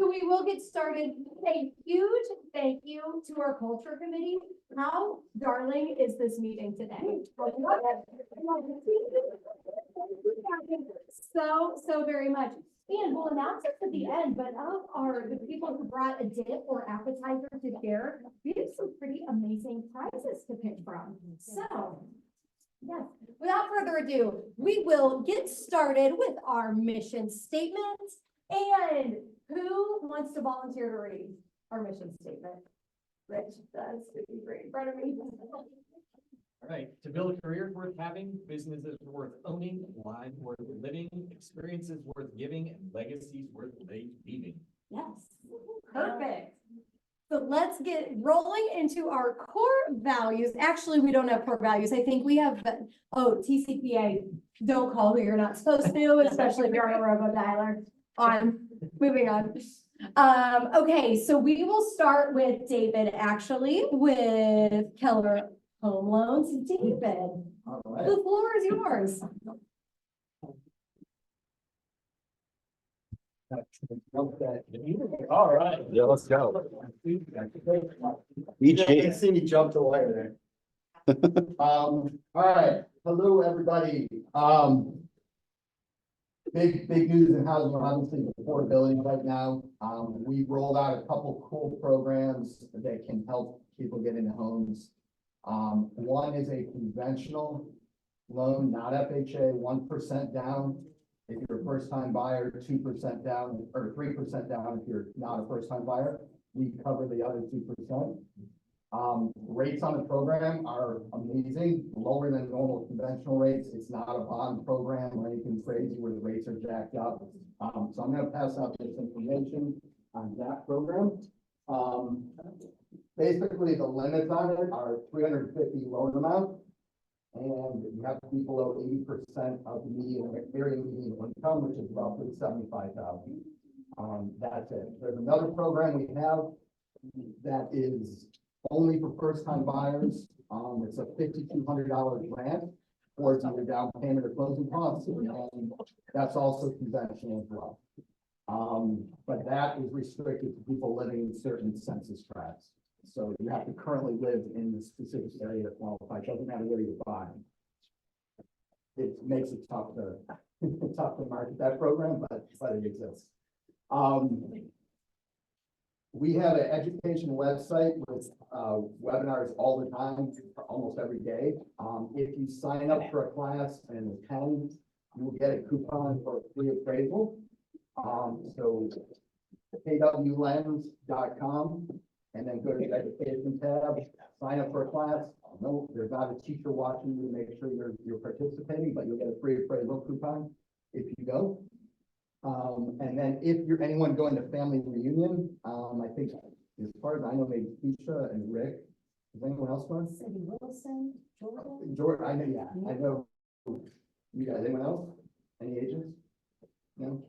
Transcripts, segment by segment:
So we will get started. A huge thank you to our culture committee. How darling is this meeting today? So very much. And we'll announce it at the end, but of the people who brought a dip or appetizer to share, we have some pretty amazing prizes to pick from. So, yes, without further ado, we will get started with our mission statement. And who wants to volunteer to read our mission statement? Rich does, it'd be great in front of me. All right, to build a career worth having, businesses worth owning, lives worth living, experiences worth giving, and legacies worth leaving. Yes, perfect. So let's get rolling into our core values. Actually, we don't have core values. I think we have, TCPA, don't call who you're not supposed to, especially if you're on a robo dialer. Moving on. Okay, so we will start with David, actually, with Keller Home Loans. David, All right. the floor is yours. All right. Yeah, let's go. You can see me jump to wire there. All right. Hello, everybody. Big news in housing, obviously, affordability right now. We've rolled out a couple cool programs that can help people get into homes. One is a conventional loan, not FHA, 1% down if you're a first-time buyer, 2% down, or 3% down if you're not a first-time buyer. We cover the other 2%. Rates on the program are amazing, lower than normal conventional rates. It's not a bond program or anything crazy where the rates are jacked up. So I'm going to pass out this information on that program. Basically, the limits on it are 350 loan amount, and you have to be below 80% of the median income, which is roughly 75,000. That's it. There's another program we have that is only for first-time buyers. It's a $5,200 grant towards either down payment or closing costs, and that's also conventional as well. But that is restricted to people living in certain census tracts. So you have to currently live in the specific area to qualify. It doesn't matter where you're buying. It makes it tough to market that program, but it exists. We have an education website with webinars all the time, almost every day. If you sign up for a class and attend, you will get a coupon for a free appraisal. So kwlens.com, and then go to the education tab, sign up for a class. No, there's not a teacher watching you to make sure you're participating, but you'll get a free appraisal coupon if you go. And then if you're anyone going to family reunion, I think as far as I know, maybe Keisha and Rick. Is anyone else going? Cindy Wilson, Jordan. Jordan, I know, yeah, I know. You guys, anyone else? Any agents? No?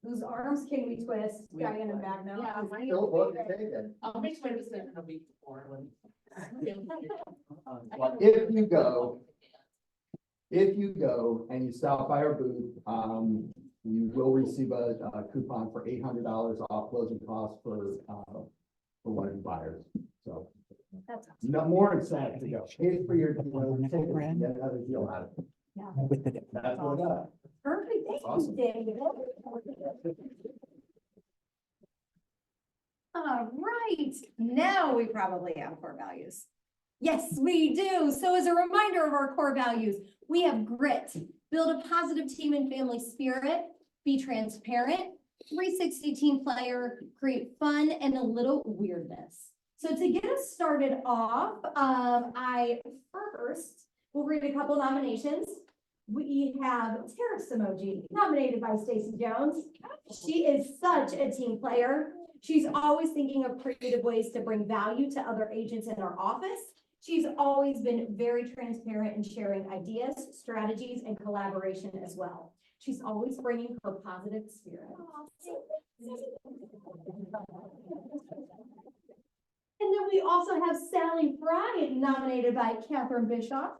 Whose arms can we twist? Diane and Magno. Yeah, Still, well, take it. I'll make my decision a week before. Well, if you go and you stop by our booth, you will receive a coupon for $800 off closing costs for one of your buyers. So That's awesome. no more incentive to go. Pay for your ticket and get another deal out of it. Yeah. That's what I got. Perfect. Thank Awesome. you, David. All right, now we probably have core values. Yes, we do. So as a reminder of our core values, we have grit, build a positive team and family spirit, be transparent, 360 team player, create fun and a little weirdness. So to get us started off, I first will read a couple nominations. We have Terrace Emoji, nominated by Stacey Jones. She is such a team player. She's always thinking of creative ways to bring value to other agents in our office. She's always been very transparent in sharing ideas, strategies, and collaboration as well. She's always bringing her positive spirit. And then we also have Sally Fry, nominated by Catherine Bischoff.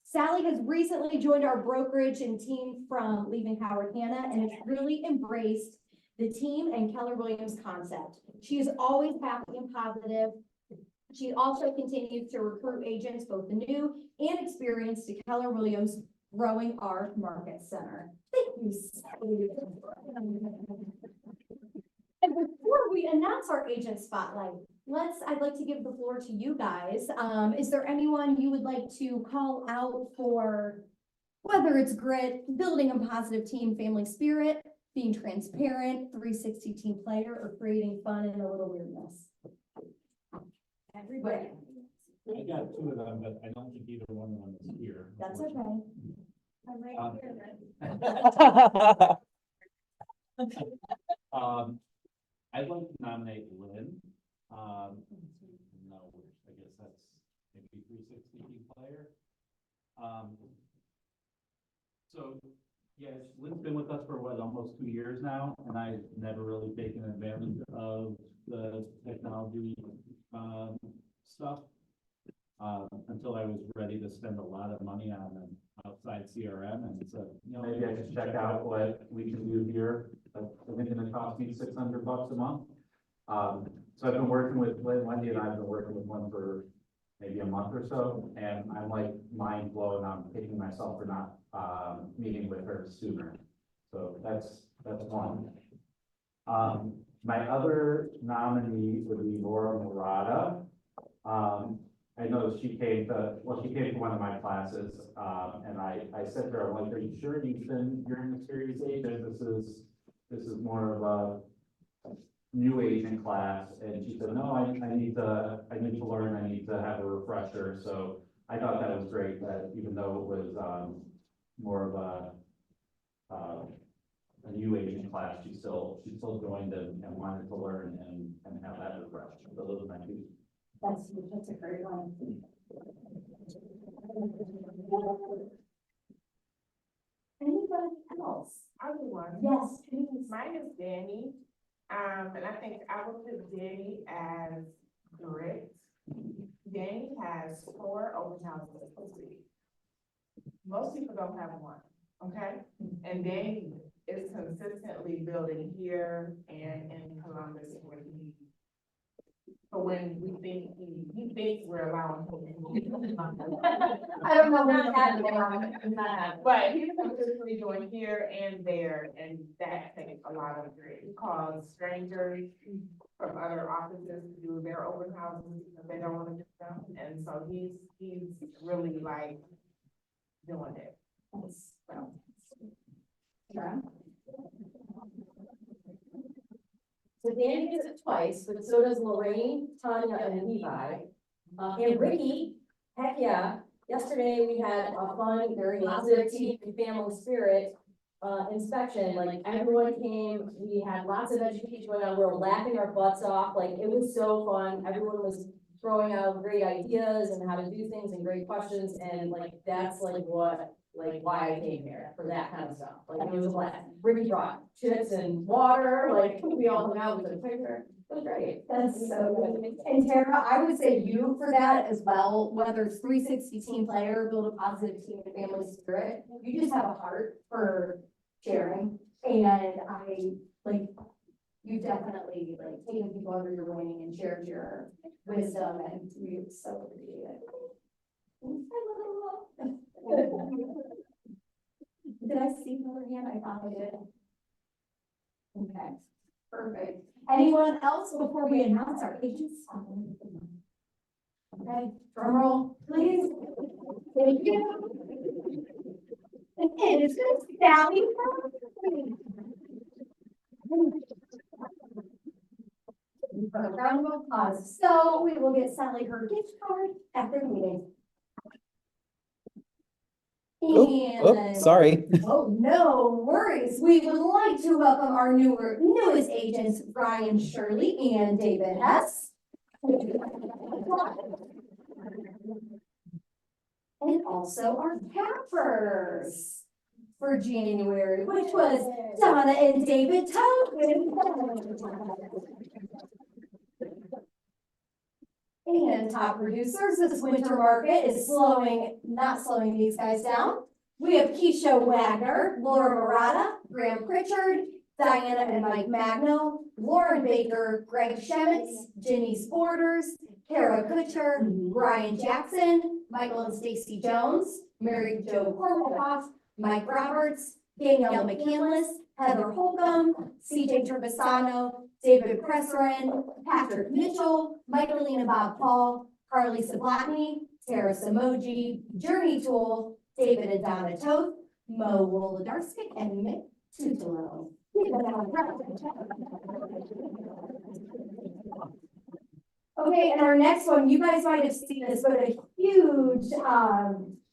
Sally has recently joined our brokerage and team from leaving Howard Hanna and has really embraced the team and Keller Williams concept. She is always happy and positive. She also continues to recruit agents, both the new and experienced, to Keller Williams, growing our market center. Thank you. Sally. And before we announce our agent spotlight, I'd like to give the floor to you guys. Is there anyone you would like to call out for, whether it's grit, building a positive team family spirit, being transparent, 360 team player, or creating fun and a little weirdness? Everybody. I got two of them, but I don't think either one of them is here. That's okay. I'd like to nominate Lynn. No, I guess that's maybe 360 team player. So, yes, Lynn's been with us for what, almost 2 years now, and I've never really taken advantage of the technology stuff until I was ready to spend a lot of money on an outside CRM, and so, maybe I should check out what we can do here. I think it's gonna cost me $600 a month. So I've been working with Wendy, and I've been working with one for maybe a month or so, and I'm like mind blown. I'm kicking myself for not meeting with her sooner. So that's one. My other nominee would be Laura Murata. I know she came to one of my classes, and I said to her, I'm like, are you sure you're in the series agent? This is more of a new agent class. And she said, no, I need to learn, I need to have a refresher. So I thought that was great, that even though it was more of a new agent class, she still joined and wanted to learn and have that refresher. So those are my two. That's a great one. Anybody else? I do one. Yes, please. Mine is Danny. And I think I would put Danny as grit. Danny has 4 open houses this week. Most people don't have one, okay? And Danny is consistently building here and in Columbus where he. But when we think he thinks we're allowing him. I don't know what that But he's consistently doing here and there, and that takes a lot of grit. He calls strangers from other offices to do their open houses because they don't want to do them. And so he's really like doing it. So Danny does it twice, but so does Lorraine, Tanya, and Levi. And Ricky, heck yeah. Yesterday we had a fun, very positive team and family spirit inspection. Like everyone came, we had lots of education going on. We were laughing our butts off. Like it was so fun. Everyone was throwing out great ideas and how to do things and great questions. And like that's like why I came here, for that kind of stuff. Like it was a blast. Ricky brought chips and water, like we all hung out with the picture. It was great. That's so good. And Tara, I would say you for that as well, whether it's 360 team player, build a positive team and family spirit. You just have a heart for sharing. And you definitely taken people under your wing and shared your wisdom, and we so appreciate it. Did I see another hand? I thought I did. Okay, perfect. Anyone else before we announce our agents? Okay, drum roll, please. Thank you. And it's good, Sally. A round of applause. So we will get Sally her gift card after the meeting. Sorry. Oh, no worries. We would like to welcome our newest agents, Brian Shirley and David Hess. And also our cappers for January, which was Donna and David Tobin. And top producers, this winter market is not slowing these guys down. We have Keisha Wagner, Laura Murata, Graham Pritchard, Diana and Mike Magno, Lauren Baker, Greg Shemitz, Ginny Borders, Kara Kutcher, Brian Jackson, Michael and Stacy Jones, Mary Jo Kornhoff, Mike Roberts, Danielle McCandless, Heather Holcomb, CJ Trevisano, David Presserin, Patrick Mitchell, Michaelina Bob Paul, Carly Sabatny, Tara Samoji, Journey Tool, David and Donna Toth, Mo Wolodarski, and Mick Tutelo. Okay, and our next one, you guys might have seen this, but a huge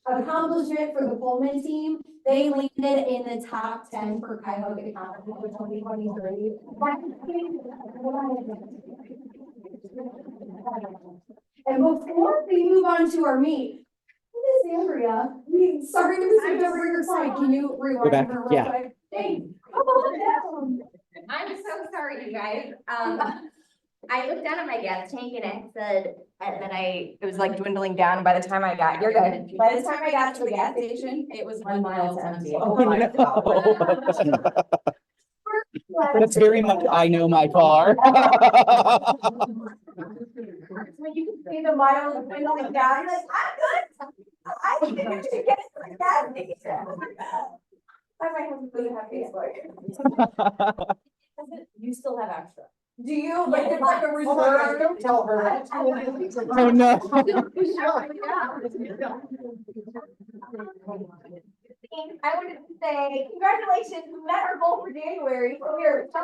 accomplishment for the Pullman team. They landed in the top 10 for Cuyahoga County for 2023. And before we move on to our meet, Miss Andrea, sorry to miss over your slide. Can you rewind back, her real yeah. quick? Thanks. Come on down. I'm so sorry, you guys. I looked down at my gas tank and it said, and then it was like dwindling down. And by the time I got, you're good. By the time I got to the gas station, it was 1 mile to empty. Oh, no. That's very much, I know my car. When you can see the miles dwindling down, like, I'm good. I think I should get to the gas station. I might have to have Facebook. You still have extra. Do you? Like, it's like a reserve. Don't tell her. Oh, no. I wanted to say, congratulations, we met our goal for January. So we're so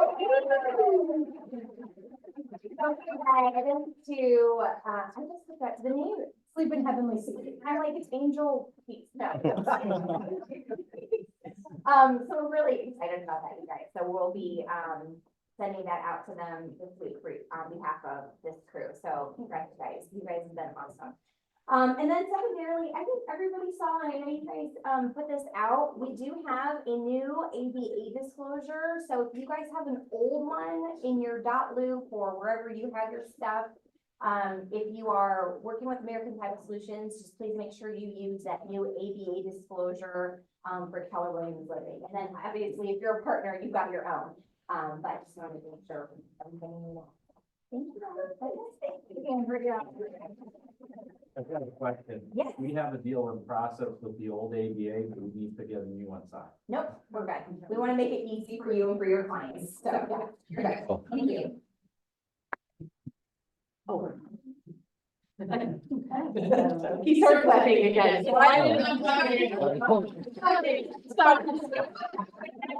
to, I just forgot the name, Sleep in heavenly city. I'm like, it's Angel Peace. No. So we're really excited about that, you guys. So we'll be, sending that out to them this week on behalf of this crew. So congrats, guys. You guys have been awesome. And then secondarily, I think everybody saw, and I know you guys put this out, we do have a new ABA disclosure. So if you guys have an old one in your .loop or wherever you have your stuff, if you are working with American Title Solutions, just please make sure you use that new ABA disclosure for Keller Williams Living. And then obviously, if you're a partner, you've got your own. But I just wanted to make sure everything. Thank you, Andrea. I've got a question. Yes. We have a deal in process with the old ABA, but we need to get a new one signed. Nope, we're good. We want to make it easy for you and for your clients. So, yeah, you're good. Cool. Thank you. Oh. He started clapping again. So I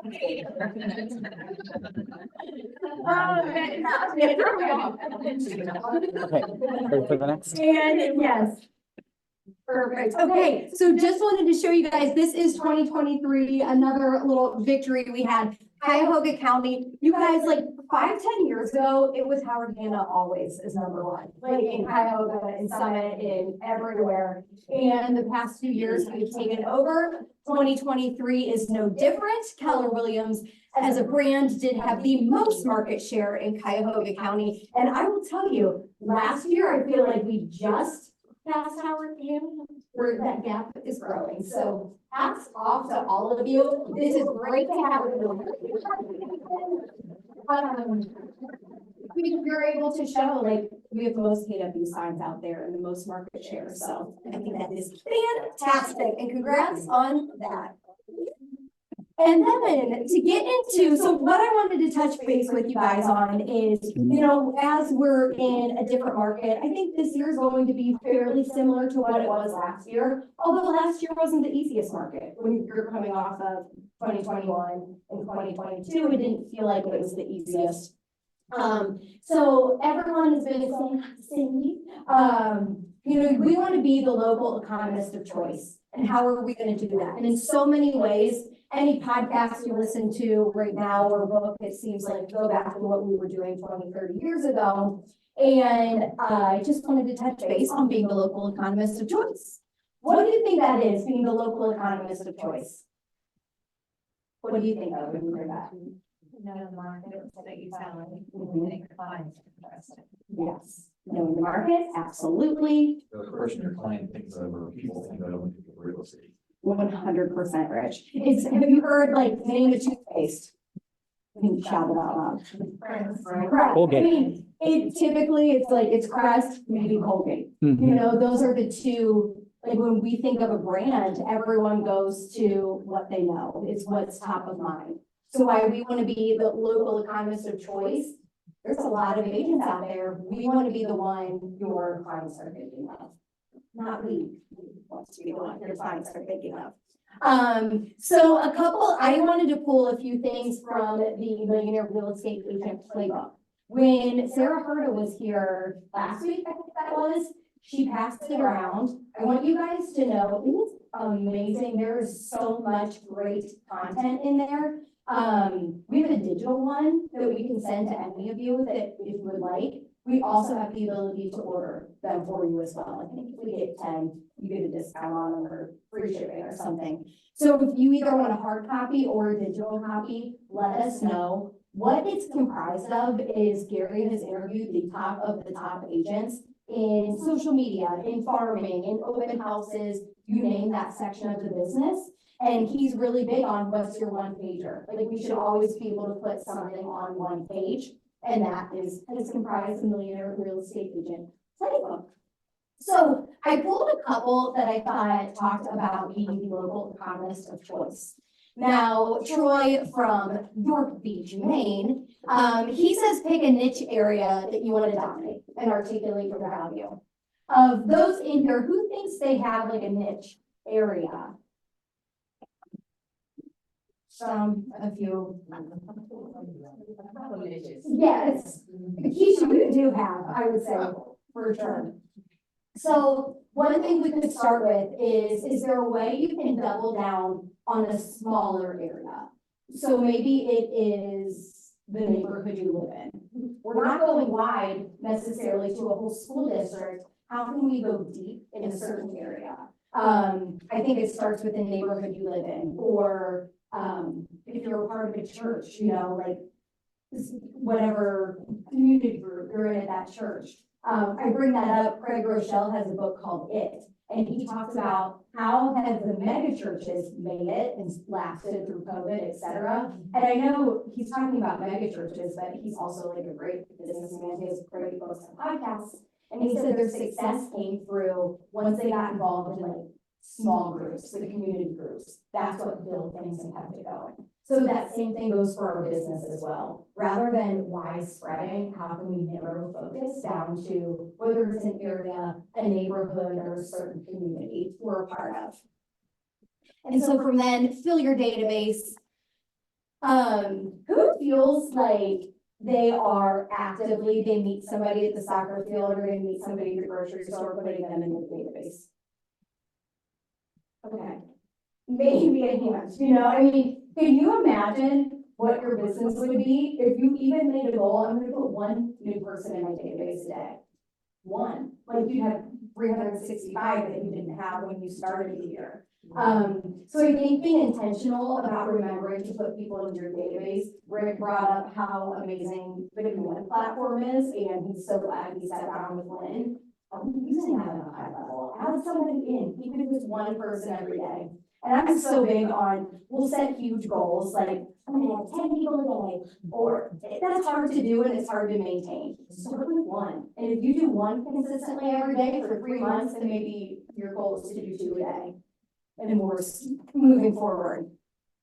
Okay, ready for the next? And yes. Perfect. Okay, so just wanted to show you guys, this is 2023, another little victory we had. Cuyahoga County, you guys, like 5-10 years ago, it was Howard Hanna always is #1, like in Cuyahoga, in Summit, in everywhere. And the past few years we've taken over. 2023 is no different. Keller Williams as a brand did have the most market share in Cuyahoga County. And I will tell you, last year, I feel like we just passed Howard Hanna, where that gap is growing. So hats off to all of you. This is great to have you. You're able to show, like, we have the most KW signs out there and the most market share. So I think that is fantastic, and congrats on that. And then to get into, so what I wanted to touch base with you guys on is, you know, as we're in a different market, I think this year is going to be fairly similar to what it was last year. Although last year wasn't the easiest market when you're coming off of 2021 and 2022, it didn't feel like it was the easiest. So everyone has been saying, Cindy, you know, we want to be the local economist of choice. And how are we going to do that? And in so many ways, any podcast you listen to right now or book, it seems like go back to what we were doing 20, 30 years ago. And I just wanted to touch base on being the local economist of choice. What do you think that is, being the local economist of choice? What do you think of when you hear that? Know the market that you tell me, make your clients interested. Yes, knowing the market, absolutely. The person your client thinks of or people think of real estate. 100% Rich. Have you heard like the name of toothpaste? I mean, shout it out loud. Friends. Correct. Colgate. I mean, it typically, it's like, it's Crest, maybe Colgate. You Mhm. know, those are the two, like, when we think of a brand, everyone goes to what they know, it's what's top of mind. So why we want to be the local economist of choice, there's a lot of agents out there, we want to be the one your clients are thinking of. Not we, wants to be the one your clients are thinking of. So I wanted to pull a few things from the Millionaire Real Estate Agent Playbook. When Sarah Herta was here last week, I think that was, she passed it around. I want you guys to know, it is amazing. There is so much great content in there. We have a digital one that we can send to any of you that if you would like. We also have the ability to order them for you as well. I think if we get 10, you get a discount on them or free shipping or something. So if you either want a hard copy or a digital copy, let us know. What it's comprised of is Gary has interviewed the top of the top agents in social media, in farming, in open houses, you name that section of the business. And he's really big on what's your one pager. Like we should always be able to put something on one page. And that is comprised of Millionaire Real Estate Agent Playbook. So I pulled a couple that I thought talked about being the local economist of choice. Now, Troy from York Beach, Maine, he says pick a niche area that you want to dominate and articulate your value. Of those in here, who thinks they have like a niche area? A few. Yes, Keisha, you do have, I would say, for sure. So one thing we could start with is there a way you can double down on a smaller area? So maybe it is the neighborhood you live in. We're not going wide necessarily to a whole school district. How can we go deep in a certain area? I think it starts with the neighborhood you live in, or if you're a part of a church, you know, like whatever community group you're in at that church. I bring that up. Craig Rochelle has a book called It, and he talks about how have the mega churches made it and lasted through COVID, et cetera. And I know he's talking about mega churches, but he's also like a great businessman. He has great books and podcasts. And he said their success came through once they got involved in like small groups, the community groups. That's what built things and kept it going. So that same thing goes for our business as well. Rather than widespreading, how can we narrow focus down to whether it's an area, a neighborhood, or a certain community we're a part of. And so from then, fill your database. Who feels like they meet somebody at the soccer field or they meet somebody at the grocery store, putting them in the database? Okay, maybe a hand, you know, I mean, can you imagine what your business would be if you even made a goal, I'm gonna put one new person in my database today? One, like you have 365 that you didn't have when you started the year. So I think being intentional about remembering to put people in your database. Rick brought up how amazing the Command platform is, and he's so glad he sat down with Lynn. I'm using that at a high level. Add somebody in, even if it's one person every day. And I'm so big on, we'll set huge goals, like I'm gonna have 10 people a day, or that's hard to do and it's hard to maintain. Start with one. And if you do one consistently every day for 3 months, then maybe your goal is to do 2 a day. And more moving forward.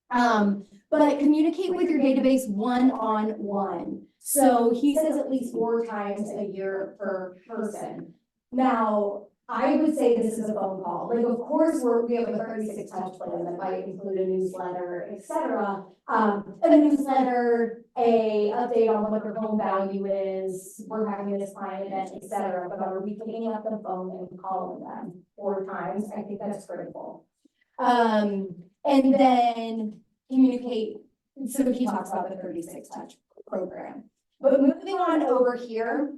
But communicate with your database one-on-one. So he says at least 4 times a year per person. Now, I would say this is a phone call. Like, of course, we have a 36 touch plan that might include a newsletter, et cetera. A newsletter, a update on what their home value is, we're having this client event, et cetera. But are we picking up the phone and calling them 4 times? I think that's critical. And then communicate. So he talks about the 36 touch program. But moving on over here,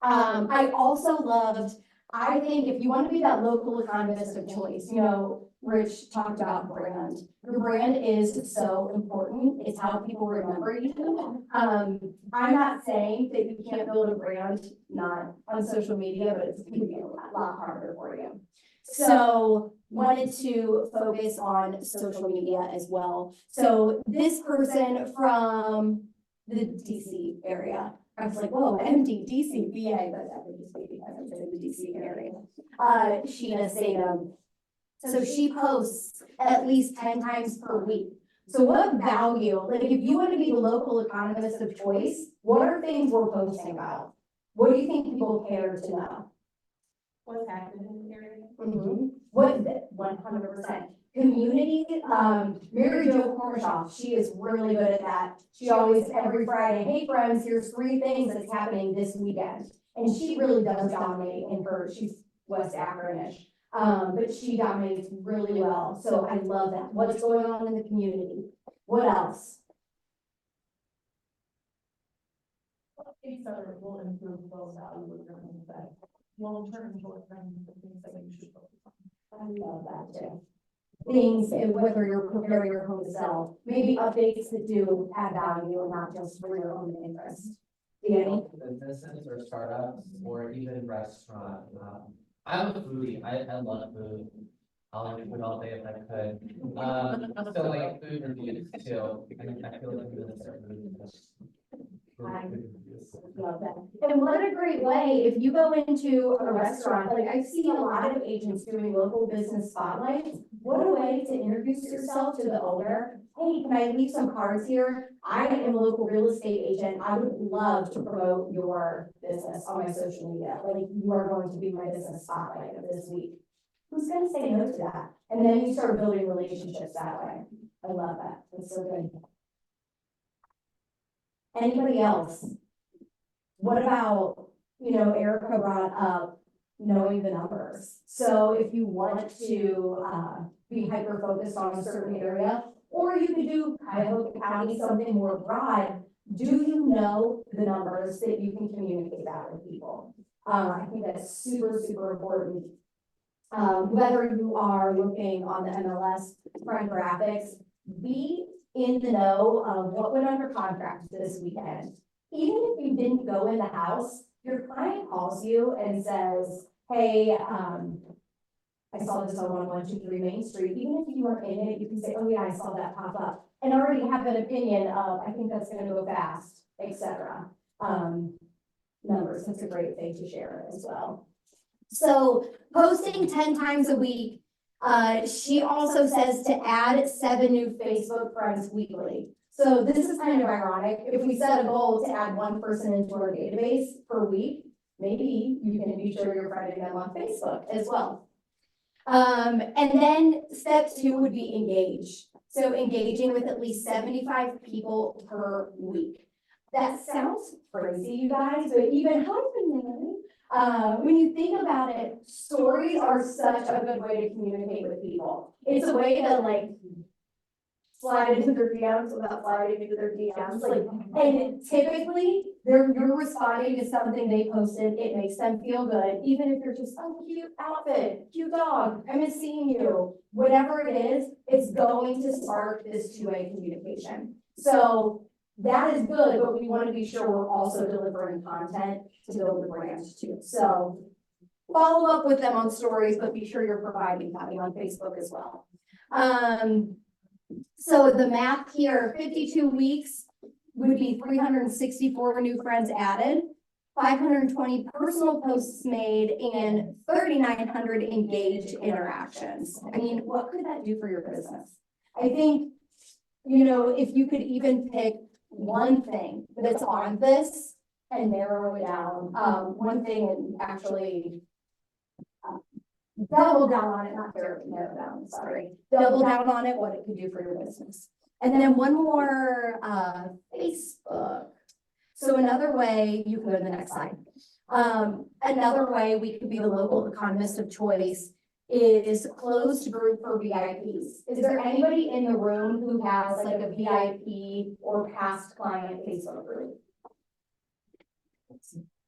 I also loved, I think if you want to be that local economist of choice, you know, Rich talked about brand. Your brand is so important. It's how people remember you. I'm not saying that you can't build a brand not on social media, but it's going to be a lot harder for you. So wanted to focus on social media as well. So this person from the DC area, I was like, whoa, MD, DC, VA, but that would just be because I'm in the DC area. Sheena Sadum. So she posts at least 10 times per week. So what value, like if you want to be the local economist of choice, what are things we're posting about? What do you think people care to know? What's happening in the area? What, 100%. Community, Mary Jo Kormishoff, she is really good at that. She always, every Friday, hey friends, here's 3 things that's happening this weekend. And she really does dominate in her, she's West African-ish. But she dominates really well. So I love that. What's going on in the community? What else? Things that will improve those values that long-term, short-term, the things that you should focus on. I love that too. Things, whether you're preparing your home to sell, maybe updates that do add value and not just for your own interest. Danny? Businesses or startups or even restaurant. I'm a foodie. I love food. I'll eat food all day if I could. So like food reviews too. I feel like I'm gonna start doing this. I love that. And what a great way, if you go into a restaurant, like I've seen a lot of agents doing local business spotlights. What a way to introduce yourself to the owner. Hey, can I leave some cards here? I am a local real estate agent. I would love to promote your business on my social media. Like you are going to be my business spotlight of this week. Who's gonna say no to that? And then you start building relationships that way. I love that. It's so good. Anybody else? What about, Erica brought up knowing the numbers. So if you want to be hyper focused on a certain area, or you could do Cuyahoga County, something more broad, do you know the numbers that you can communicate that with people? I think that's super, super important. Whether you are looking on the MLS front graphics, be in the know of what went under contract this weekend. Even if you didn't go in the house, your client calls you and says, hey, I saw this on 1123 Main Street. Even if you weren't in it, you can say, oh yeah, I saw that pop up. And already have an opinion of, I think that's gonna go fast, etc. Numbers, that's a great thing to share as well. So posting 10 times a week. She also says to add 7 new Facebook friends weekly. So this is kind of ironic. If we set a goal to add 1 person into our database per week, maybe you can be sure you're friending them on Facebook as well. And then step 2 would be engage. So engaging with at least 75 people per week. That sounds crazy, you guys, but even when you think about it, stories are such a good way to communicate with people. It's a way to like slide into their DMs without sliding into their DMs. Like, and typically you're responding to something they posted. It makes them feel good, even if you're just, oh, cute outfit, cute dog, I miss seeing you. Whatever it is, it's going to spark this 2-way communication. So that is good, but we want to be sure we're also delivering content to build the brand too. So follow up with them on stories, but be sure you're providing value on Facebook as well. So the math here, 52 weeks would be 364 new friends added, 520 personal posts made, and 3,900 engaged interactions. I mean, what could that do for your business? I think, if you could even pick one thing that's on this and narrow it down, one thing and actually double down on it, not narrow down, sorry. Double down on it, what it could do for your business. And then one more, Facebook. So another way, you can go to the next slide. Another way we could be the local economist of choice is closed group for VIPs. Is there anybody in the room who has like a VIP or past client Facebook group?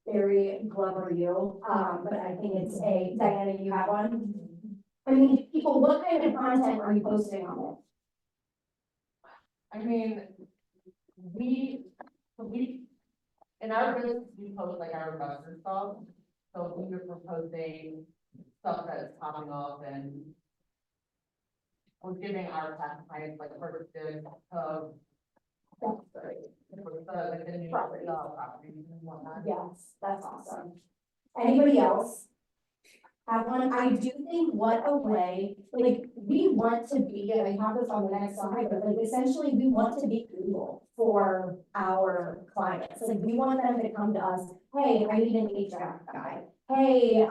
Very Glover you, but I think it's Diana, you have one? I mean, people, what kind of content are you posting on it? I mean, we, in our business, we post like our investor stuff. So we are proposing stuff that is popping off and we're giving our past clients like perfect good of like the new properties and whatnot. Yes, that's awesome. Anybody else have one? I do think what a way, like, we want to be, and I have this on the next slide, but like, essentially, we want to be Google for our clients. Like, we want them to come to us, hey, I need an HVAC guy. Hey,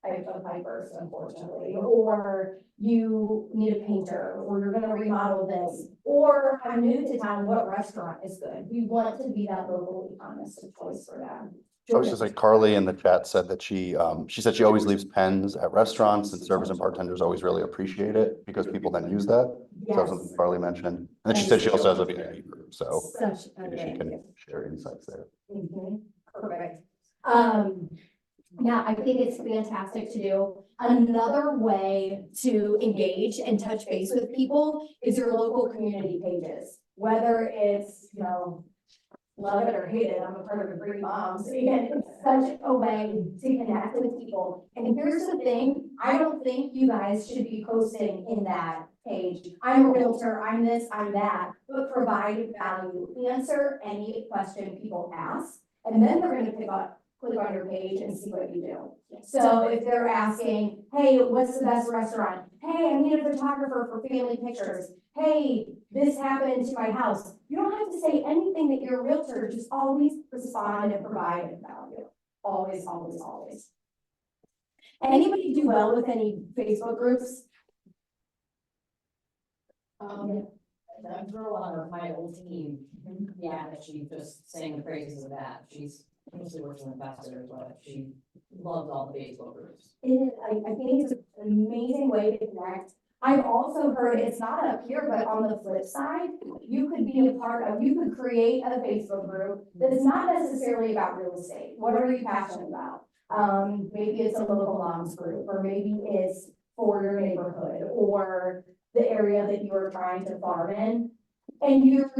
I have a pipe burst, unfortunately, or you need a painter, or you're gonna remodel this, or I'm new to town, what restaurant is good? We want to be that local economist of choice for them. I was just like, Carly in the chat said that she said she always leaves pens at restaurants and servers and bartenders always really appreciate it because people then use that. So that was something Carly mentioned. And then she said she also has a VIP group, so Such a maybe she good. can share insights there. Perfect. Yeah, I think it's fantastic to do. Another way to engage and touch base with people is your local community pages. Whether it's, you know, love it or hate it, I'm a part of the Green Moms. Again, it's such a way to connect with people. And here's the thing, I don't think you guys should be posting in that page. I'm a realtor, I'm this, I'm that, but provide value. Answer any question people ask, and then they're gonna click on your page and see what you do. So if they're asking, hey, what's the best restaurant? Hey, I need a photographer for family pictures. Hey, this happened to my house. You don't have to say anything that you're a realtor, just always respond and provide value. Always, always, always. Anybody do well with any Facebook groups? The girl on my old team, yeah, she just sang the praises of that. She's mostly works in ambassadors, but she loves all the Facebook groups. I think it's an amazing way to connect. I've also heard, it's not up here, but on the flip side, you could be a part of, you could create a Facebook group that is not necessarily about real estate. What are you passionate about? Maybe it's a local moms group, or maybe it's for your neighborhood, or the area that you are trying to farm in. And you're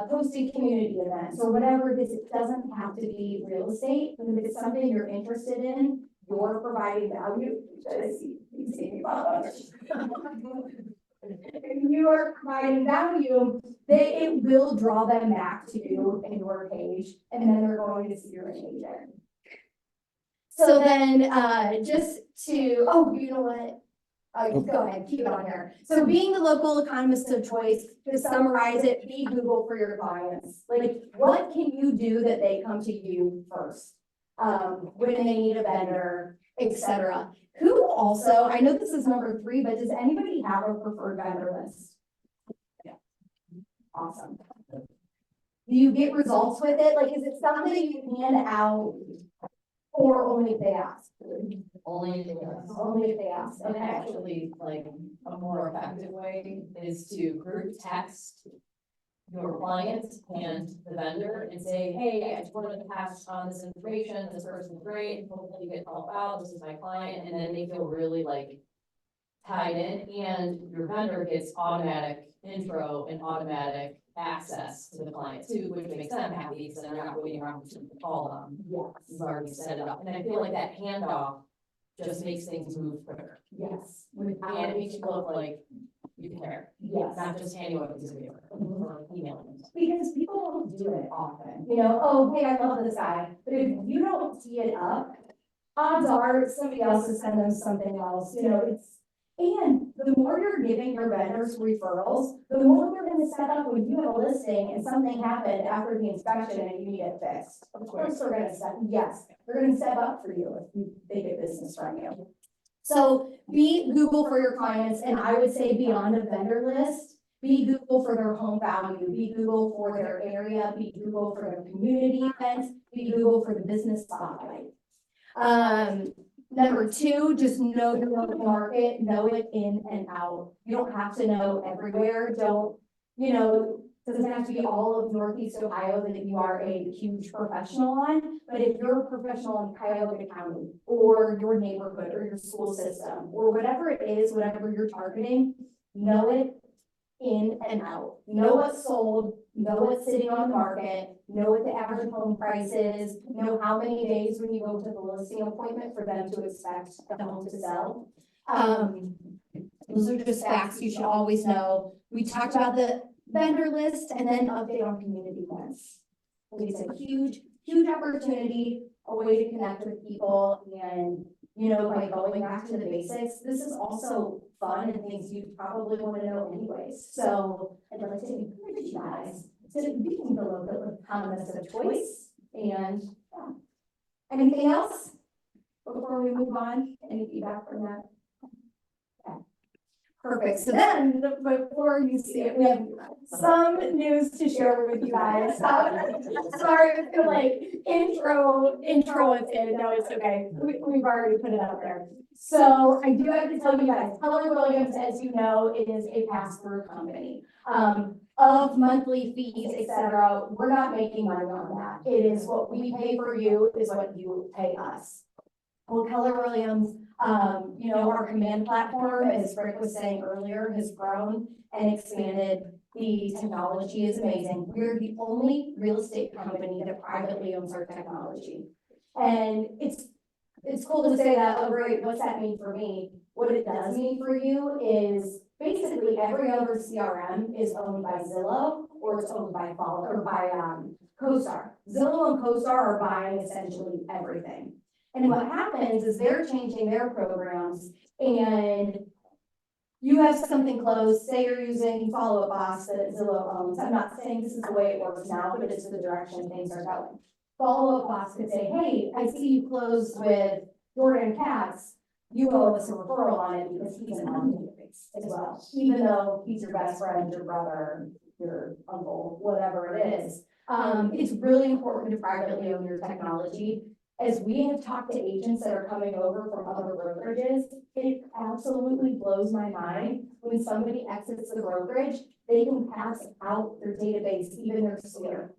posting community events or whatever it is. It doesn't have to be real estate, but if it's something you're interested in, you're providing value. If you are providing value, it will draw them back to you and your page, and then they're going to see your engagement. So then, just to, oh, you know what? Go ahead, keep it on here. So being the local economist of choice, to summarize it, be Google for your clients. Like, what can you do that they come to you first? When they need a vendor, etc. Who also, I know this is number 3, but does anybody have a preferred vendor list? Yeah. Awesome. Do you get results with it? Like, is it something you hand out or only if they ask? Only if they ask. Only if they ask. And Okay. actually, like, a more effective way is to group text your clients and the vendor and say, hey, I just wanted to pass on this information, this person's great, hopefully you get help out, this is my client, and then they feel really like tied in, and your vendor gets automatic intro and automatic access to the client too, which makes them happy, so they're not waiting around to call them. Yes. You've already set it up, and I feel like that handoff just makes things move quicker. Yes. And it makes you look like you care, Yes. not just handing over a piece of paper or emailing them. Because people don't do it often, you know, oh, hey, I love this guy, but if you don't tee it up, odds are somebody else is sending them something else, you know, and the more you're giving your vendors referrals, the more they're gonna set up when you have a listing and something happened after the inspection and you need it fixed. Of course, they're gonna they're gonna step up for you if they get business from you. So be Google for your clients, and I would say beyond a vendor list, be Google for their home value, be Google for their area, be Google for their community events, be Google for the business spotlight. Number 2, just know your local market, know it in and out. You don't have to know everywhere. Don't, you know, doesn't have to be all of Northeast Ohio that you are a huge professional on, but if you're a professional in Cuyahoga County or your neighborhood or your school system or whatever it is, whatever you're targeting, know it in and out. Know what's sold, know what's sitting on the market, know what the average home price is, know how many days when you go to the listing appointment for them to expect the home to sell. Those are just facts you should always know. We talked about the vendor list and then update on community events. I think it's a huge, huge opportunity, a way to connect with people and, you know, by going back to the basics, this is also fun and things you probably want to know anyways. So I'd like to encourage you guys to become the local economist of choice. And yeah. Anything else before we move on? Any feedback from that? Okay. Perfect. So then, before you see it, we have some news to share with you guys. Sorry, I feel like intro is in. No, it's okay. We've already put it out there. So I do have to tell you guys, Keller Williams, as you know, is a pass-through company. Of monthly fees, etc. We're not making money on that. It is what we pay for you is what you pay us. Well, Keller Williams, you know, our command platform, as Rick was saying earlier, has grown and expanded. The technology is amazing. We're the only real estate company that privately owns our technology. And it's cool to say that, oh great, what's that mean for me? What it does mean for you is basically every other CRM is owned by Zillow or it's owned by Follow or by CoStar. Zillow and CoStar are buying essentially everything. And what happens is they're changing their programs and you have something closed, say you're using Follow-Up Box that Zillow owns. I'm not saying this is the way it works now, but it's the direction things are going. Follow-Up Box could say, hey, I see you closed with Jordan Katz. You owe us a referral on it because he's in our database as well. Even though he's your best friend, your brother, your uncle, whatever it is. It's really important to privately own your technology. As we have talked to agents that are coming over from other brokerages, it absolutely blows my mind when somebody exits the brokerage, they can pass out their database, even their sphere.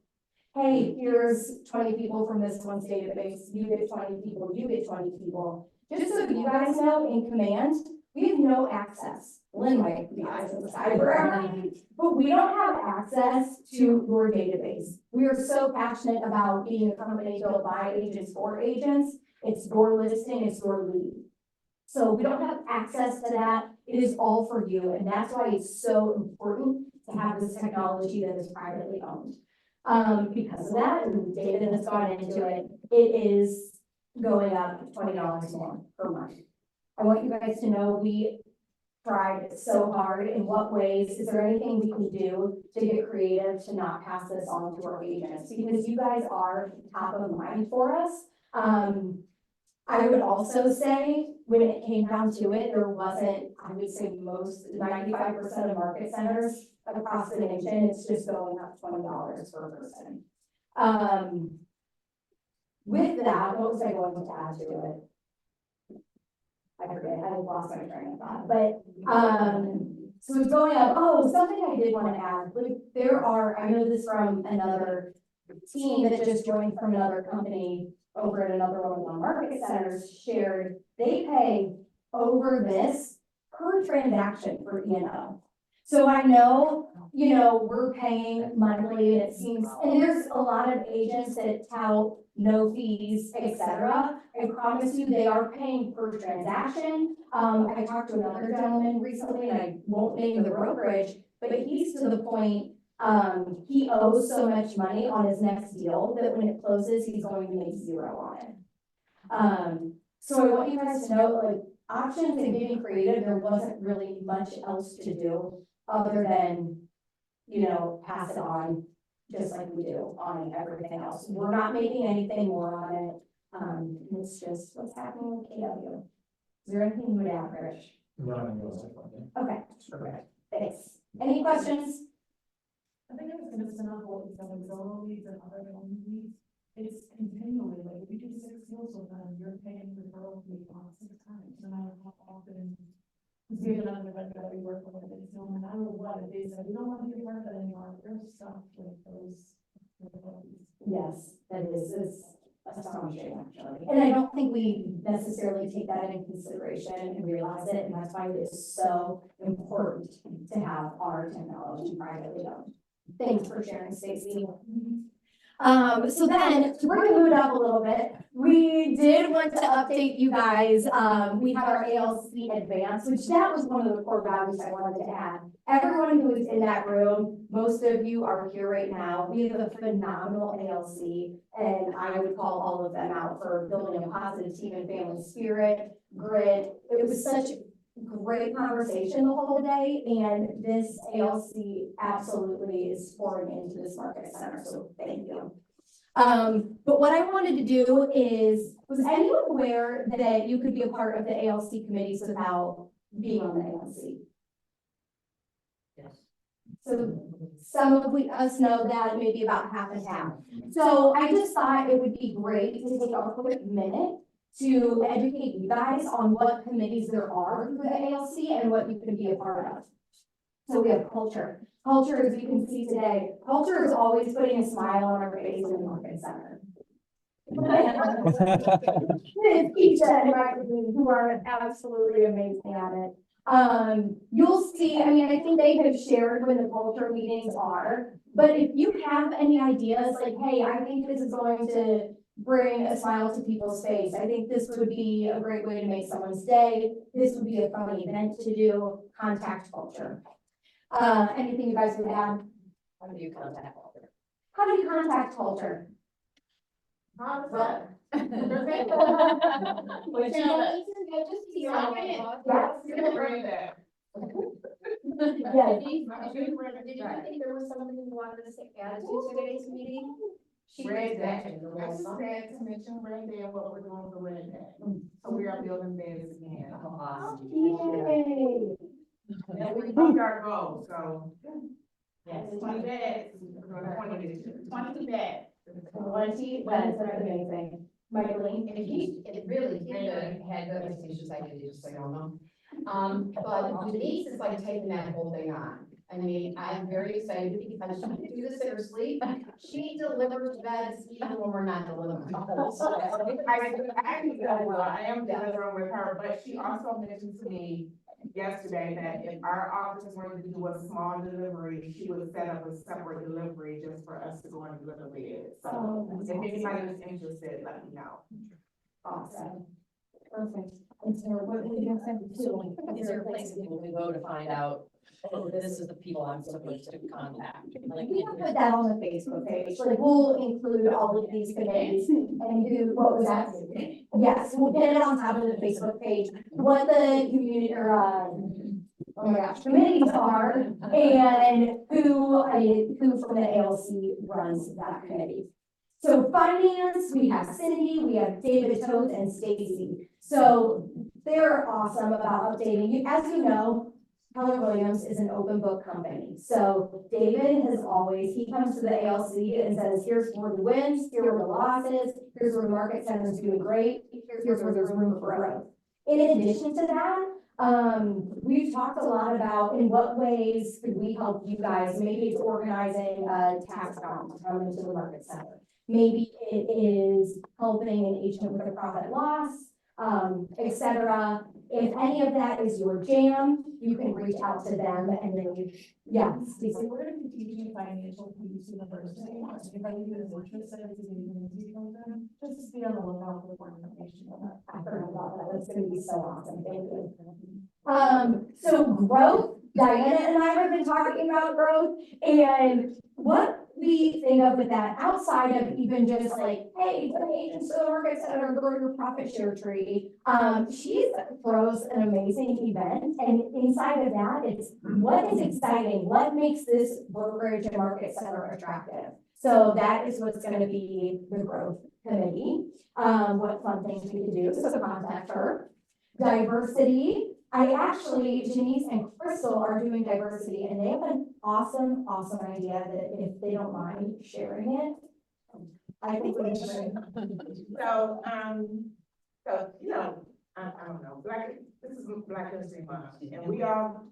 Hey, here's 20 people from this one's database, you get 20 people, you get 20 people. Just so you guys know, in command, we have no access. Lynn might be eyes on the cyber, but we don't have access to your database. We are so passionate about being a company built by agents for agents. It's your listing, it's your lead. So we don't have access to that. It is all for you. And that's why it's so important to have this technology that is privately owned. Because of that, and David has gone into it, it is going up $20 more per month. I want you guys to know we tried so hard. In what ways? Is there anything we can do to get creative to not pass this on to our agents? Because you guys are top of mind for us. I would also say when it came down to it, there wasn't, I would say most 95% of market centers across the nation, it's just going up $20 per person. With that, what was I going to add to it? I forget, I lost my train of thought, but, so it's going up. Oh, something I did want to add, like there are, I know this from another team that just joined from another company over at another one of the market centers shared, they pay over this per transaction for E&O. So I know, you know, we're paying monthly and it seems, and there's a lot of agents that tout no fees, etc. I promise you they are paying per transaction. I talked to another gentleman recently and I won't name the brokerage, but he's to the point, he owes so much money on his next deal that when it closes, he's going to make zero on it. So I want you guys to know, like, options and getting creative, there wasn't really much else to do other than, you know, pass it on just like we do on everything else. We're not making anything more on it. It's just what's happening with KW. Is there anything you would add, Rich? Okay, perfect. Thanks. Any questions? I think I was gonna spin off what we said with Zillow leads and other leads. It's continually, like, if you do 6 deals with them, you're paying the referral fee on 6 times, no matter how often. Because we have another vendor that we work with, and so no matter what it is, we don't want to be a part of it anymore, we're stuck with those. Yes, that is astonishing, actually. And I don't think we necessarily take that into consideration and realize it, and that's why it is so important to have our technology privately owned. Thanks for sharing, Stacy. So then, to bring the mood up a little bit, we did want to update you guys. We have our ALC Advance, which that was one of the core values I wanted to add. Everyone who is in that room, most of you are here right now. We have a phenomenal ALC, and I would call all of them out for building a positive team and family spirit, grit. It was such great conversation the whole day, and this ALC absolutely is pouring into this market center, so thank you. But what I wanted to do is, was anyone aware that you could be a part of the ALC committees without being on the ALC? Yes. So some of us know that, maybe about half and half. So I just thought it would be great to take a quick minute to educate you guys on what committees there are for the ALC and what you can be a part of. So we have culture. Culture, as you can see today, culture is always putting a smile on our face in the market center. Pizza and marketing, who are absolutely amazing at it. You'll see, I mean, I think they have shared when the culture meetings are, but if you have any ideas, like, hey, I think this is going to bring a smile to people's face. I think this would be a great way to make someone's day. This would be a fun event to do, contact culture. Anything you guys would add? How do you contact culture? How do you contact culture? Well, Which of Yes. you can bring that. Yes. Did you think there was something you wanted to say added to today's meeting? Red Day. I just had to mention Red Day and what we're doing for Red Day. So we are building beds again. Yay. And we bumped our goal, so. Yes. 20 beds. 20 beds. 20 beds, that's amazing. Michaeline? It really had good expectations, I did, just so y'all know. But Denise is like taking that whole thing on. I mean, I'm very excited because she can do this in her sleep. She delivers beds even when we're not delivering. I am delivering with her, but she also mentioned to me yesterday that if our offices were to do a small delivery, she would set up a separate delivery just for us to go and deliver beds. So if anybody is interested, let me know. Awesome. Perfect. And so what did you say? Is there a place that people can go to find out, oh, this is the people I'm supposed to contact? Like, We can put that on the Facebook page, like we'll include all of these committees and who, what was that? Yes, we'll get it on top of the Facebook page, what the community or, oh my gosh, committees are and who from the ALC runs that committee. So finance, we have Cindy, we have David Toth and Stacy. So they're awesome about updating you. As you know, Keller Williams is an open book company. So David has always, he comes to the ALC and says, here's where the wins, here are the losses, here's where the market center is doing great, here's where there's room for growth. In addition to that, we've talked a lot about in what ways could we help you guys. Maybe it's organizing a tax account to come into the market center. Maybe it is helping an agent with a profit loss, etc. If any of that is your jam, you can reach out to them and then, yeah, Stacey. We're gonna be teaching financial peace university. If anybody is interested in the program, just be on the lookout for more information on that. I heard about that. That's gonna be so awesome. Thank you. So growth, Diana and I have been talking about growth and what we think of with that outside of even just like, hey, the agents to the market center, grow your profit share tree. She throws an amazing event and inside of that, it's what is exciting? What makes this brokerage and market center attractive? So that is what's going to be the growth committee. What fun things we can do. So contact her. Diversity. Janice and Crystal are doing diversity and they have an awesome idea that if they don't mind sharing it, I think we should. So, you know, I don't know, this is Black History Month, and we all,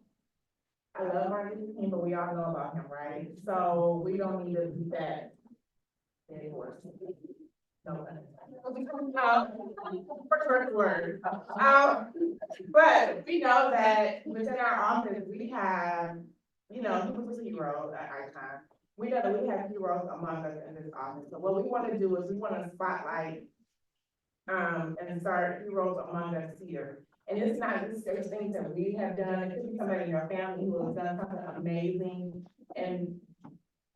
I love Martin Luther King, but we all know about him, right? So we don't need to do that anymore. No. First word. But we know that within our office, we have, you know, he was a hero, an icon. we know that we have heroes among us in this office, so what we wanna do is we wanna spotlight and start heroes among us here. And it's not just there's things that we have done, it could be somebody in your family who has done something amazing, and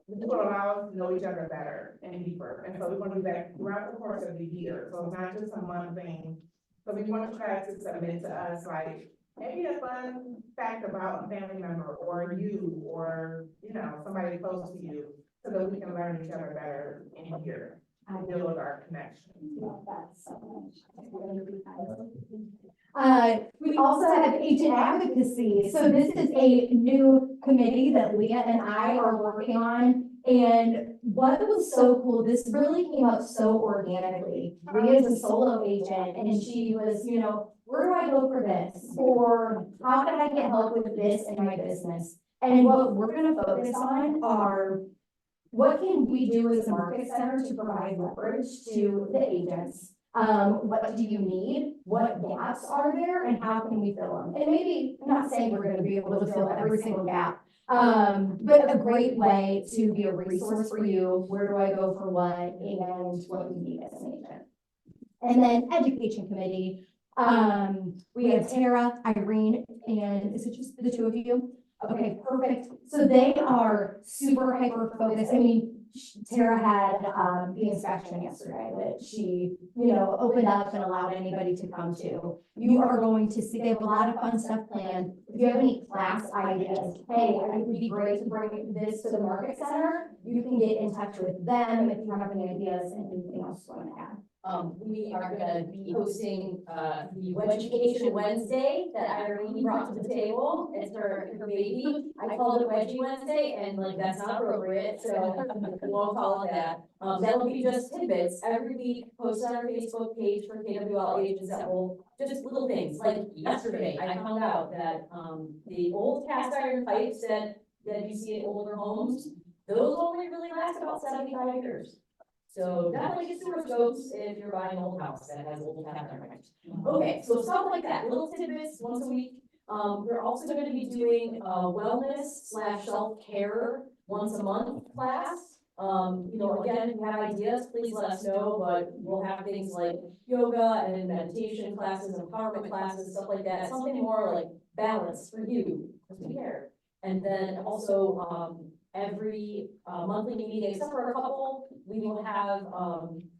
this will allow us to know each other better and deeper, and so we want to do that throughout the course of the year, so it's not just a month thing. So we want you guys to submit to us, like, maybe a fun fact about a family member, or you, or, you know, somebody close to you, so that we can learn each other better in here, and build our connection. We also have agent advocacy. So this is a new committee that Leah and I are working on. And what was so cool, this really came up so organically. Leah is a solo agent and she was, you know, where do I go for this? Or how can I get help with this in my business? And what we're gonna focus on are what can we do as a market center to provide leverage to the agents? What do you need? What gaps are there and how can we fill them? And maybe, I'm not saying we're gonna be able to fill every single gap, but a great way to be a resource for you. Where do I go for what and what you need as an agent? And then education committee, we have Tara, Irene, and is it just the two of you? Okay, perfect. So they are super hyper focused. I mean, Tara had, the inspection yesterday that she, you know, opened up and allowed anybody to come to. You are going to see, they have a lot of fun stuff planned. If you have any class ideas, hey, it would be great to bring this to the market center. You can get in touch with them if you have any ideas and anything else you want to add. We are gonna be hosting, the Education Wednesday that Irene brought to the table. It's her baby. I called it Wedgie Wednesday and like, that's not appropriate, so we won't call it that. That'll be just tidbits every week, posted on our Facebook page for KWL agents that will, just little things. Like yesterday, I found out that, the old cast iron pipes that you see in older homes, those only really last about 75 years. So definitely consumer scopes if you're buying an old house that has old cast iron pipes. Okay, so stuff like that, little tidbits once a week. We're also going to be doing a wellness / self-care once a month class. You know, again, if you have ideas, please let us know, but we'll have things like yoga and meditation classes, empowerment classes, stuff like that. Something more like balance for you, because we care. And then also, every monthly meeting, except for a couple, we will have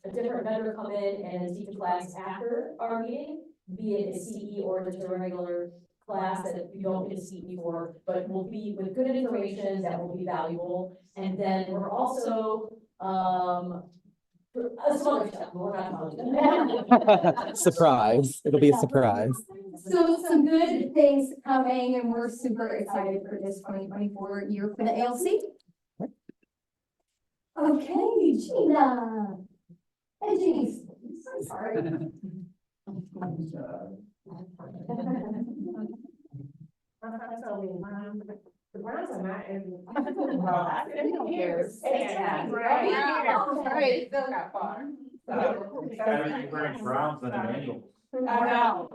a different vendor come in and teach a class after our meeting, be it a CE or just a regular class that you don't get a CE for, but will be with good information that will be valuable. And then we're also some other stuff, we're not telling you. Surprise. It'll be a surprise. So some good things coming and we're super excited for this 2024 year for the ALC. Okay, Gina. And Jeannie's, I'm sorry. The Browns are not in. Who cares? Right, still got far. Browns and Bengals. I know.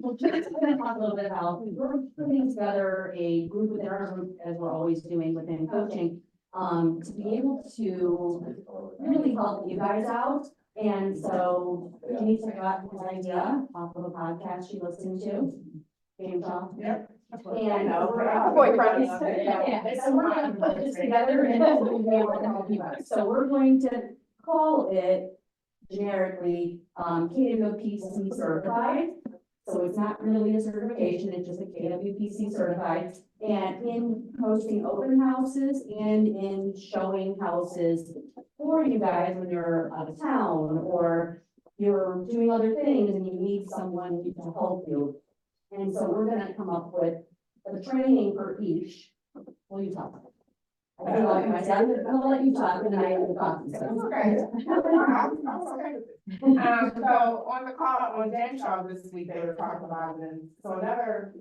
Well, just to talk a little bit about, we're putting together a group within our group, as we're always doing within coaching, to be able to really help you guys out. And so Denise got this idea off of a podcast she listened to. Game Talk. Yep. And we're gonna put this together and we'll be able to help you guys. So we're going to call it generically, KWPC certified. So it's not really a certification, it's just a KWPC certified. And in hosting open houses and in showing houses for you guys when you're out of town or you're doing other things and you need someone to help you. And so we're gonna come up with a training for each. Will you talk? I feel like I said, I'm gonna let you talk and then I will talk. So on the call, on Dan Shaw this week, they were talking about it, and so another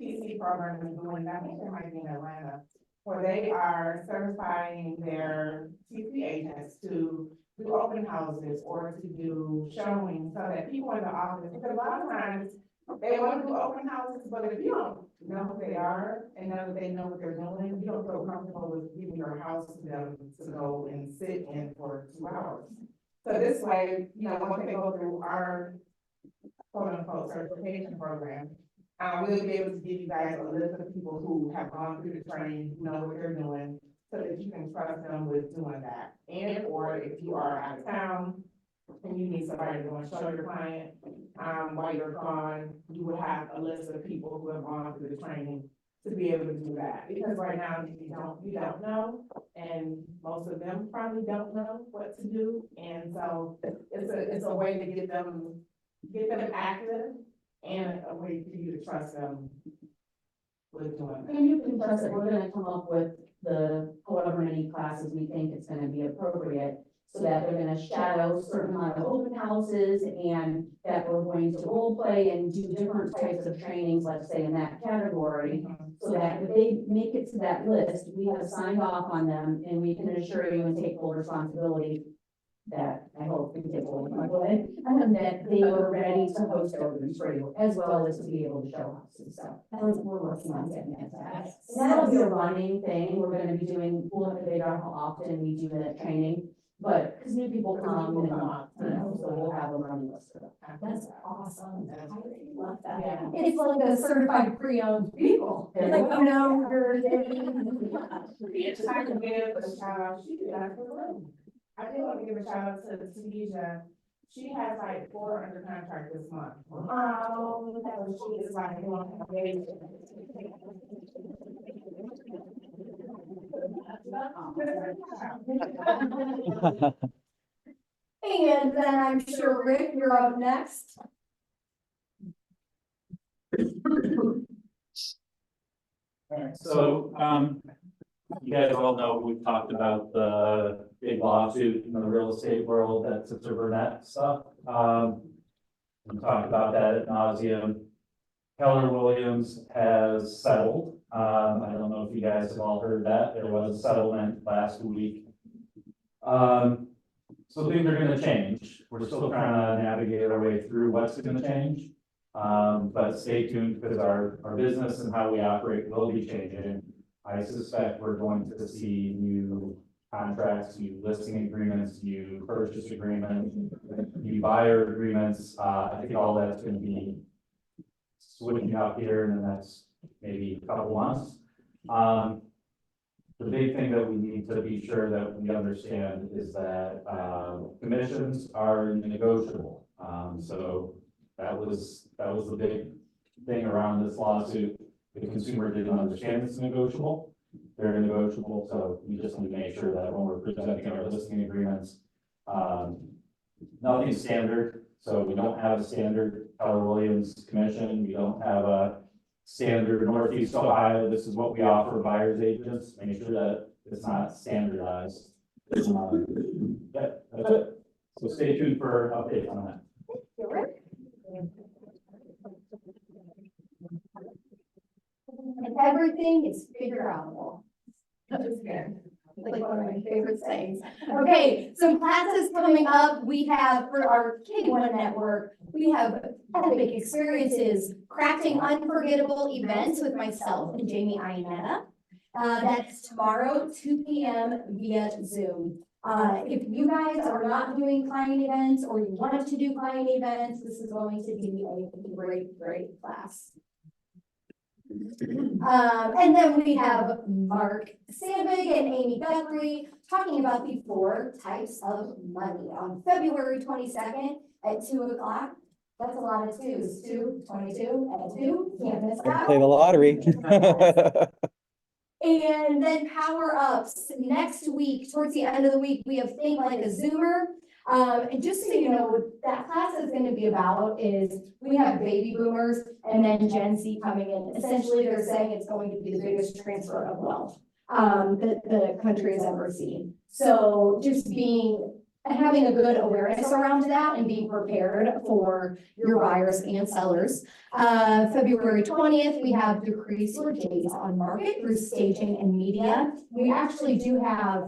PC program is doing, I think it might be in Atlanta, where they are certifying their PC agents to do open houses or to do showings so that people in the office, because a lot of times They want to do open houses, but if you don't know who they are and know that they know what they're doing, you don't feel comfortable with giving your house to them to go and sit in for 2 hours. So this way, once they go through our quote unquote certification program, we'll be able to give you guys a list of people who have gone through the training, who know what they're doing, so that you can trust them with doing that. And or if you are out of town and you need somebody to go and show your client, while you're gone, you will have a list of people who have gone through the training to be able to do that. Because right now, you don't know, and most of them probably don't know what to do. And so it's a way to get them active and a way for you to trust them with doing that. And you can trust that we're gonna come up with the, however many classes we think it's gonna be appropriate, so that they're gonna shadow certain amount of open houses, and that we're going to role play and do different types of trainings, let's say in that category, so that if they make it to that list, we have signed off on them, and we can assure you and take full responsibility that I hope we can take full responsibility, and that they were ready to host events for you, as well as to be able to show houses. So that's what we're working on getting at that. And that'll be a running thing. We're gonna be doing, we'll have to figure out how often we do that training. But, because new people come and, so we'll have a running list of them. That's awesome. I really love that. Yeah. It's like a certified pre-owned vehicle. It's like, oh no, you're. It's time to give a shout out. She did that for the room. I did want to give a shout out to Tanisha. She has like 4 under contract this month. Oh, She is like, amazing. And then I'm sure, Rick, you're up next. Alright, so, you guys all know, we've talked about the big lawsuit in the real estate world, that's the Burnett stuff. We talked about that ad nauseum. Keller Williams has settled. I don't know if you guys have all heard that. There was a settlement last week. So things are gonna change. We're still trying to navigate our way through what's gonna change. But stay tuned, because our business and how we operate will be changing. I suspect we're going to see new contracts, new listing agreements, new purchase agreements, new buyer agreements. I think all that's gonna be switching up here in the next maybe couple months. The big thing that we need to be sure that we understand is that commissions are negotiable. So that was the big thing around this lawsuit. The consumer didn't understand it's negotiable. They're negotiable, so we just need to make sure that when we're presenting our listing agreements, nothing's standard. So we don't have a standard Keller Williams commission. We don't have a standard Northeast Ohio. This is what we offer buyers agents. Make sure that it's not standardized. Yeah, that's it. So stay tuned for updates on that. And everything is figure outable. That is good. Like one of my favorite sayings. Okay, some classes coming up. We have for our K1 network, we have epic experiences, crafting unforgettable events with myself and Jamie Ionetta. That's tomorrow, 2 p.m. via Zoom. If you guys are not doing client events or you want to do client events, this is going to be a great, great class. And then we have Mark Sandvig and Amy Guthrie talking about the 4 types of money on February 22nd at 2 o'clock. That's a lot of 2s. 2, 22, and 2. Can't miss that. Play the lottery. And then power ups next week, towards the end of the week, we have Think Like a Zoomer. And just so you know, what that class is going to be about is we have baby boomers and then Gen Z coming in. Essentially, they're saying it's going to be the biggest transfer of wealth that the country has ever seen. So just having a good awareness around that and being prepared for your buyers and sellers. February 20th, we have Decrease Your Days on Market through Staging and Media. We actually do have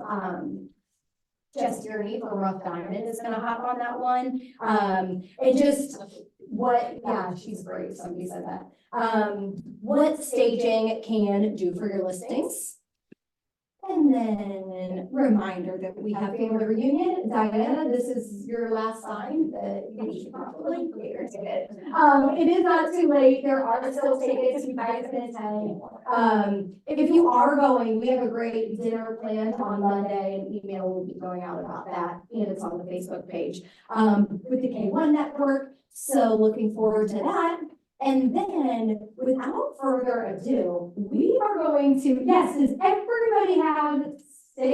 Jess Tierney from Rough Diamond is gonna hop on that one. And just what, yeah, she's great, somebody said that. What staging can do for your listings. And then reminder that we have family reunion. Diana, this is your last sign that you should probably get your ticket. It is not too late. There are still tickets you guys can attend. If you are going, we have a great dinner planned on Monday, and email will be going out about that, and it's on the Facebook page, with the K1 network. So looking forward to that. And then, without further ado, we are going to, yes, does everybody have